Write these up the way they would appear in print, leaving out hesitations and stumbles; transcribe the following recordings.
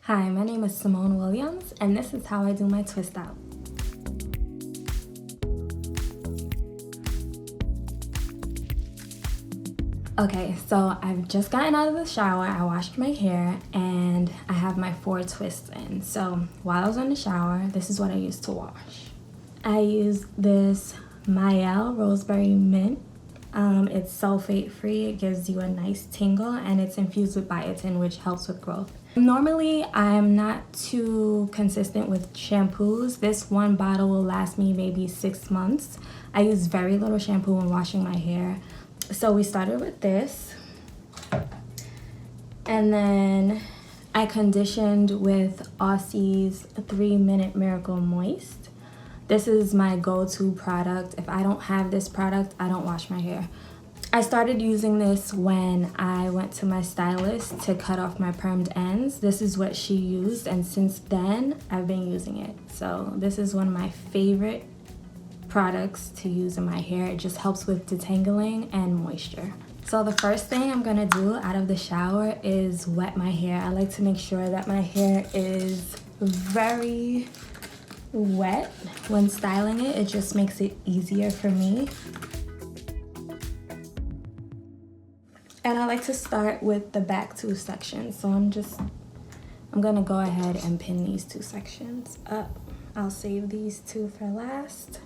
Hi, my name is Simone Williams, and this is how I do my twist out. Okay, so I've just gotten out of the shower, I washed my hair, and I have my 4 twists in. So while I was in the shower, this is what I used to wash. I use this MIELLE Rosemary Mint. It's sulfate free, it gives you a nice tingle, and it's infused with biotin, which helps with growth. Normally, I'm not too consistent with shampoos. This one bottle will last me maybe 6 months. I use very little shampoo when washing my hair. So we started with this. And then I conditioned with AUSSIE's 3-Minute Miracle Moist. This is my go-to product. If I don't have this product, I don't wash my hair. I started using this when I went to my stylist to cut off my permed ends. This is what she used, and since then, I've been using it. So this is one of my favorite products to use in my hair. It just helps with detangling and moisture. So the first thing I'm gonna do out of the shower is wet my hair. I like to make sure that my hair is very wet when styling it. It just makes it easier for me. And I like to start with the back 2 sections. So I'm gonna go ahead and pin these 2 sections up. I'll save these 2 for last.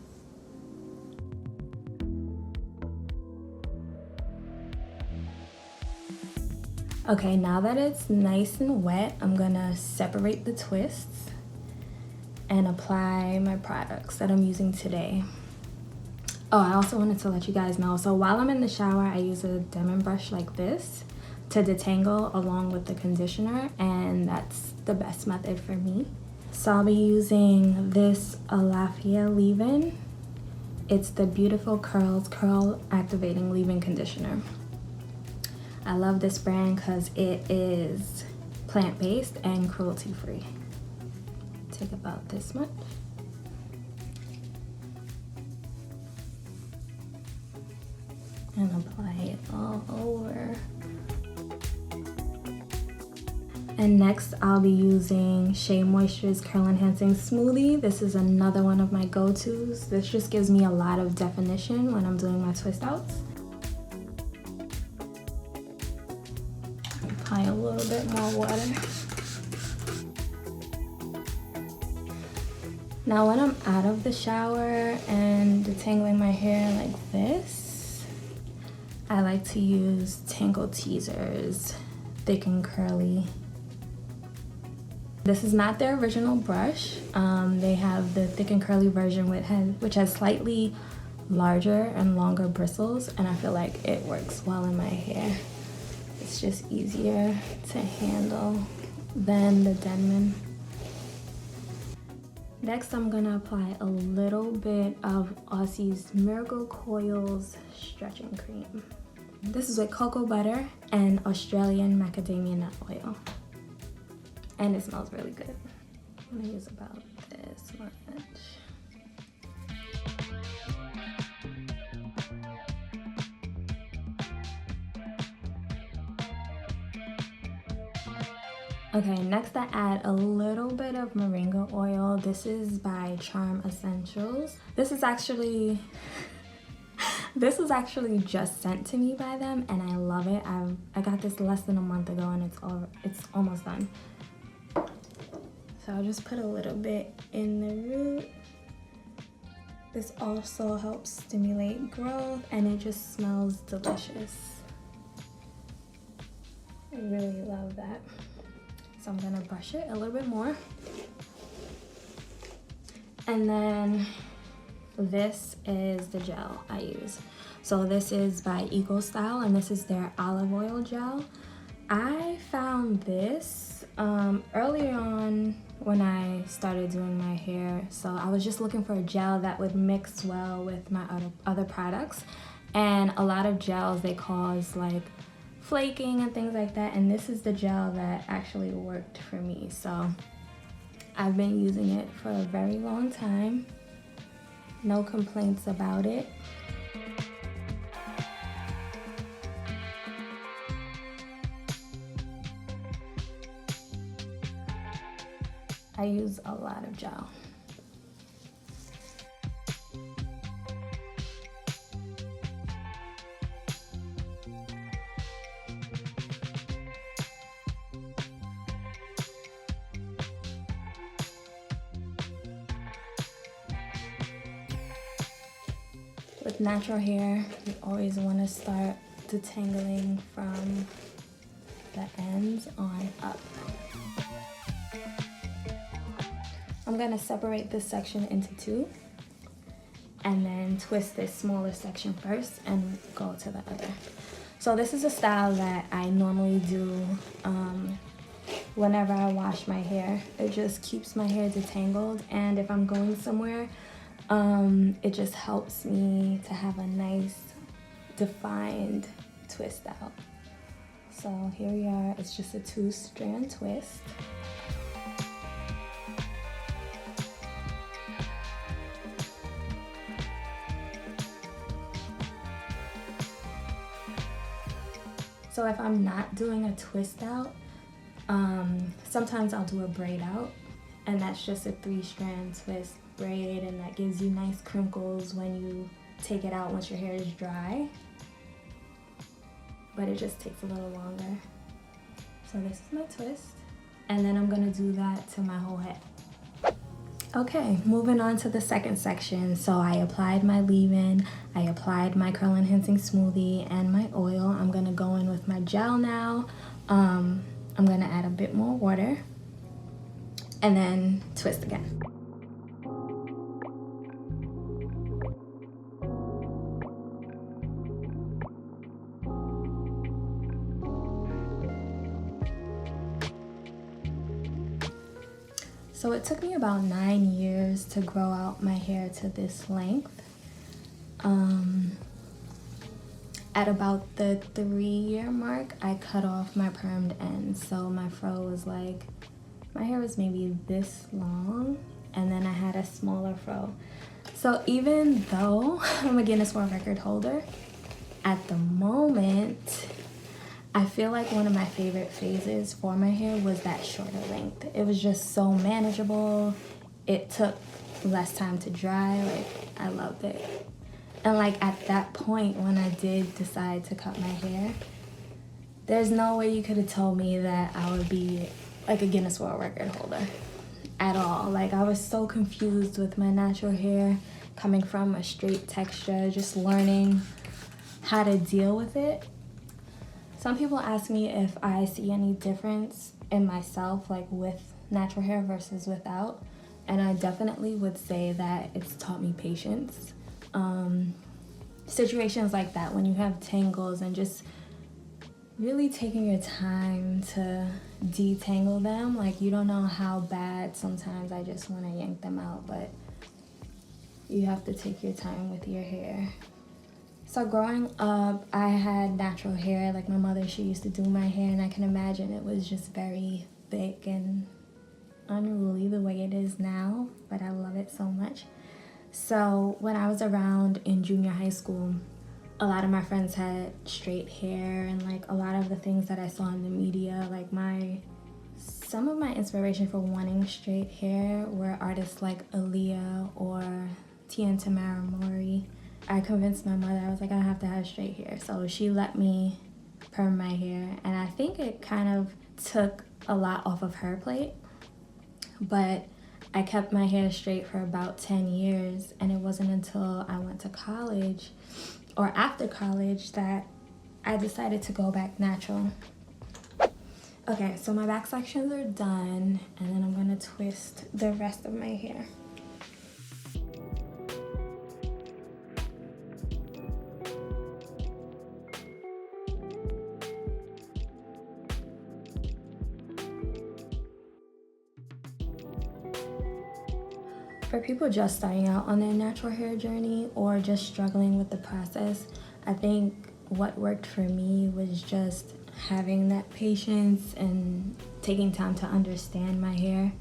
Okay, now that it's nice and wet, I'm gonna separate the twists and apply my products that I'm using today. Oh, I also wanted to let you guys know, so while I'm in the shower, I use a DENMAN brush like this to detangle along with the conditioner, and that's the best method for me. So I'll be using this ALAFFIA leave-in. It's the Beautiful Curls Curl Activating Leave-In Conditioner. I love this brand because it is plant-based and cruelty-free. Take about this much. And apply it all over. And next I'll be using Shea Moisture's Curl Enhancing Smoothie. This is another one of my go-tos. This just gives me a lot of definition when I'm doing my twist outs. Apply a little bit more water. Now when I'm out of the shower and detangling my hair like this, I like to use Tangle TEEZER's Thick and Curly. This is not their original brush. They have the Thick and Curly version which has slightly larger and longer bristles, and I feel like it works well in my hair. It's just easier to handle than the DENMAN. Next, I'm gonna apply a little bit of AUSSIE's Miracle Coils Stretching Cream. This is with cocoa butter and Australian macadamia nut oil. And it smells really good. I'm gonna use about this much. Okay, next I add a little bit of moringa oil. This is by Charm Essentials. This is actually just sent to me by them, and I love it. I got this less than a month ago, and it's almost done. So I'll just put a little bit in the root. This also helps stimulate growth, and it just smells delicious. I really love that. So I'm gonna brush it a little bit more. And then this is the gel I use. So this is by EcoStyle, and this is their olive oil gel. I found this earlier on when I started doing my hair. So I was just looking for a gel that would mix well with my other products. And a lot of gels, they cause like flaking and things like that, and this is the gel that actually worked for me. So I've been using it for a very long time. No complaints about it. I use a lot of gel. With natural hair, you always want to start detangling from the ends on up. I'm going to separate this section into two and then twist this smaller section first and go to the other. So this is a style that I normally do whenever I wash my hair. It just keeps my hair detangled, and if I'm going somewhere, it just helps me to have a nice defined twist out. So here we are, it's just a 2-strand twist. So if I'm not doing a twist out, sometimes I'll do a braid out, and that's just a 3-strand twist braid, and that gives you nice crinkles when you take it out once your hair is dry. But it just takes a little longer. So this is my twist, and then I'm gonna do that to my whole head. Okay, moving on to the second section. So I applied my leave-in, I applied my curl enhancing smoothie and my oil. I'm gonna go in with my gel now. I'm gonna add a bit more water and then twist again. So it took me about 9 years to grow out my hair to this length. At about the 3-year mark, I cut off my permed ends. So my fro was like, my hair was maybe this long, and then I had a smaller fro. So even though I'm a Guinness World Record holder, at the moment, I feel like one of my favorite phases for my hair was that shorter length. It was just so manageable. It took less time to dry. Like, I loved it. And like at that point when I did decide to cut my hair, there's no way you could have told me that I would be like a Guinness World Record holder at all. Like, I was so confused with my natural hair, coming from a straight texture, just learning how to deal with it. Some people ask me if I see any difference in myself, like with natural hair versus without, and I definitely would say that it's taught me patience. Situations like that, when you have tangles, and just really taking your time to detangle them. Like, you don't know how bad sometimes I just want to yank them out, but you have to take your time with your hair. So growing up, I had natural hair. Like, my mother, she used to do my hair, and I can imagine it was just very thick and unruly the way it is now, but I love it so much. So when I was around in junior high school, a lot of my friends had straight hair, and like a lot of the things that I saw in the media, like some of my inspiration for wanting straight hair were artists like Aaliyah or Tamara Mori. I convinced my mother, I was like, I have to have straight hair. So she let me perm my hair, and I think it kind of took a lot off of her plate. But I kept my hair straight for about 10 years, and it wasn't until I went to college or after college that I decided to go back natural. Okay, so my back sections are done, and then I'm gonna twist the rest of my hair. For people just starting out on their natural hair journey or just struggling with the process, I think what worked for me was just having that patience and taking time to understand my hair.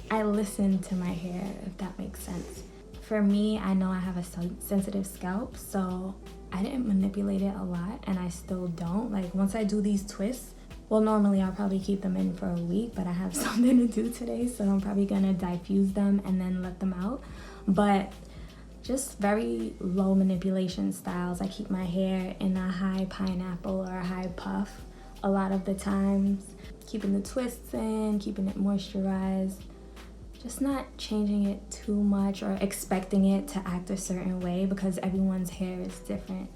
I listened to my hair, if that makes sense. For me, I know I have a sensitive scalp, so I didn't manipulate it a lot, and I still don't. Like, once I do these twists, Well, normally I'll probably keep them in for a week, but I have something to do today, so I'm probably gonna diffuse them and then let them out. But just very low manipulation styles. I keep my hair in a high pineapple or a high puff a lot of the times. Keeping the twists in, keeping it moisturized. Just not changing it too much or expecting it to act a certain way because everyone's hair is different.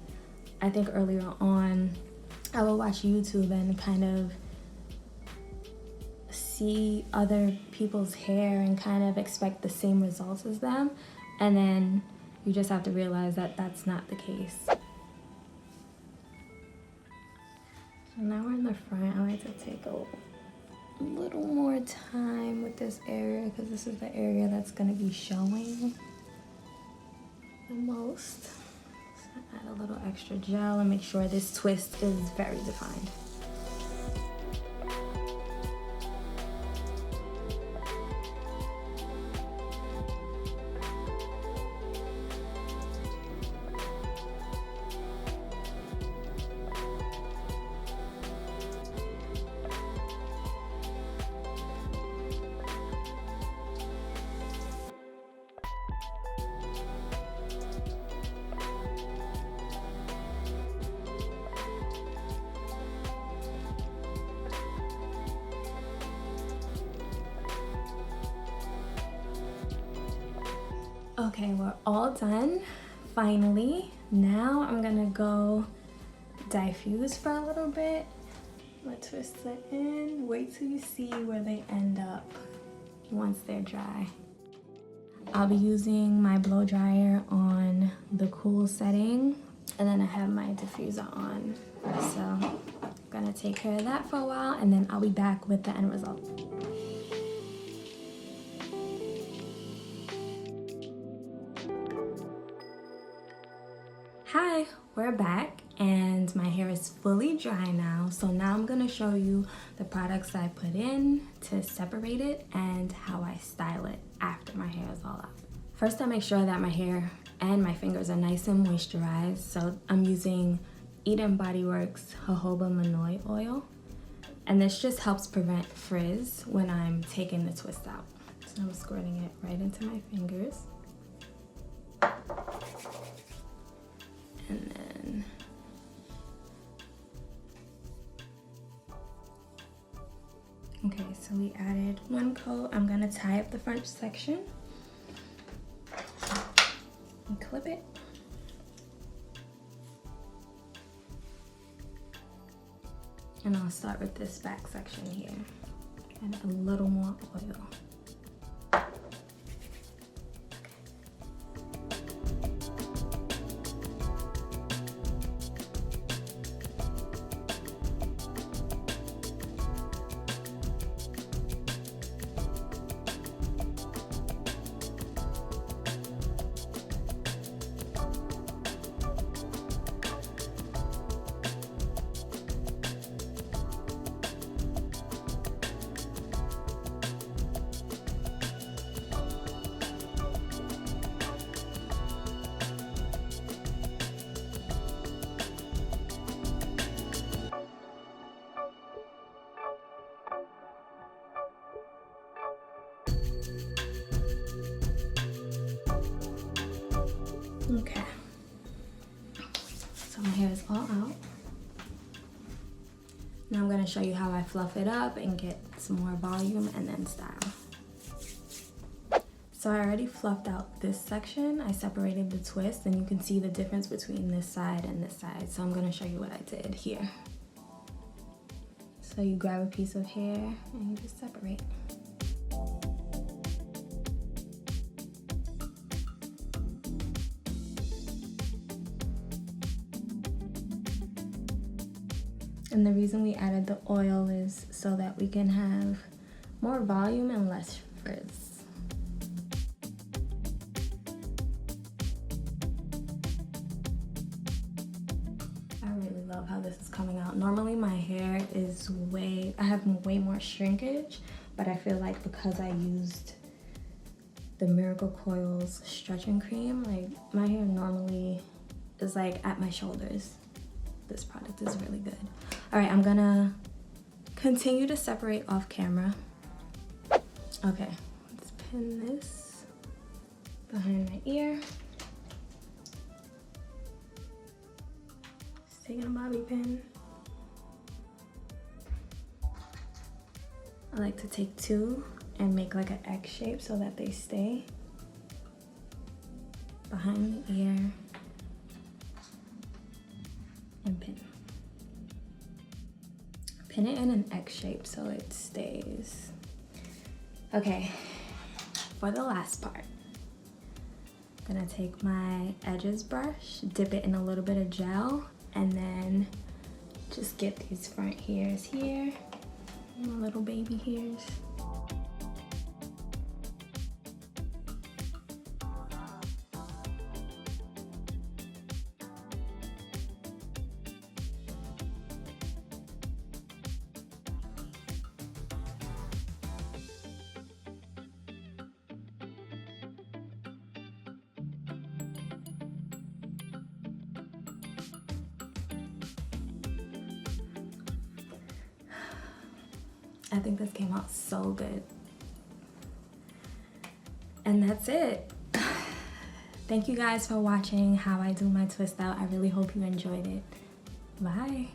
I think earlier on, I would watch YouTube and kind of see other people's hair and kind of expect the same results as them. And then you just have to realize that that's not the case. So now we're in the front. I like to take a little more time with this area because this is the area that's going to be showing the most. So add a little extra gel and make sure this twist is very defined. Okay, we're all done, finally. Now I'm gonna go diffuse for a little bit. I'm gonna twist it in. Wait till you see where they end up once they're dry. I'll be using my blow dryer on the cool setting, and then I have my diffuser on. So I'm gonna take care of that for a while, and then I'll be back with the end result. Hi, we're back and my hair is fully dry now. So now I'm gonna show you the products I put in to separate it and how I style it after my hair is all out. First, I make sure that my hair and my fingers are nice and moisturized. So I'm using BODYWORKS jojoba manoi oil. And this just helps prevent frizz when I'm taking the twist out. So I'm squirting it right into my fingers. And then okay, so we added one coat. I'm gonna tie up the front section and clip it. And I'll start with this back section here. Add a little more oil. Okay, so my hair is all out. Now I'm gonna show you how I fluff it up and get some more volume and then style. So I already fluffed out this section. I separated the twist and you can see the difference between this side and this side. So I'm gonna show you what I did here. So you grab a piece of hair and you just separate. And the reason we added the oil is so that we can have more volume and less frizz. I really love how this is coming out. Normally my hair is I have way more shrinkage, but I feel like because I used the Miracle Coils stretching cream, like my hair normally is like at my shoulders. This product is really good. All right, I'm gonna Continue to separate off camera. Okay, let's pin this behind my ear. Just taking a bobby pin. I like to take two and make like an X shape so that they stay behind the ear and pin. Pin it in an X shape so it stays. Okay, for the last part, I'm gonna take my edges brush, dip it in a little bit of gel, and then just get these front hairs here, my little baby hairs. I think this came out so good. And that's it. Thank you guys for watching how I do my twist out. I really hope you enjoyed it. Bye.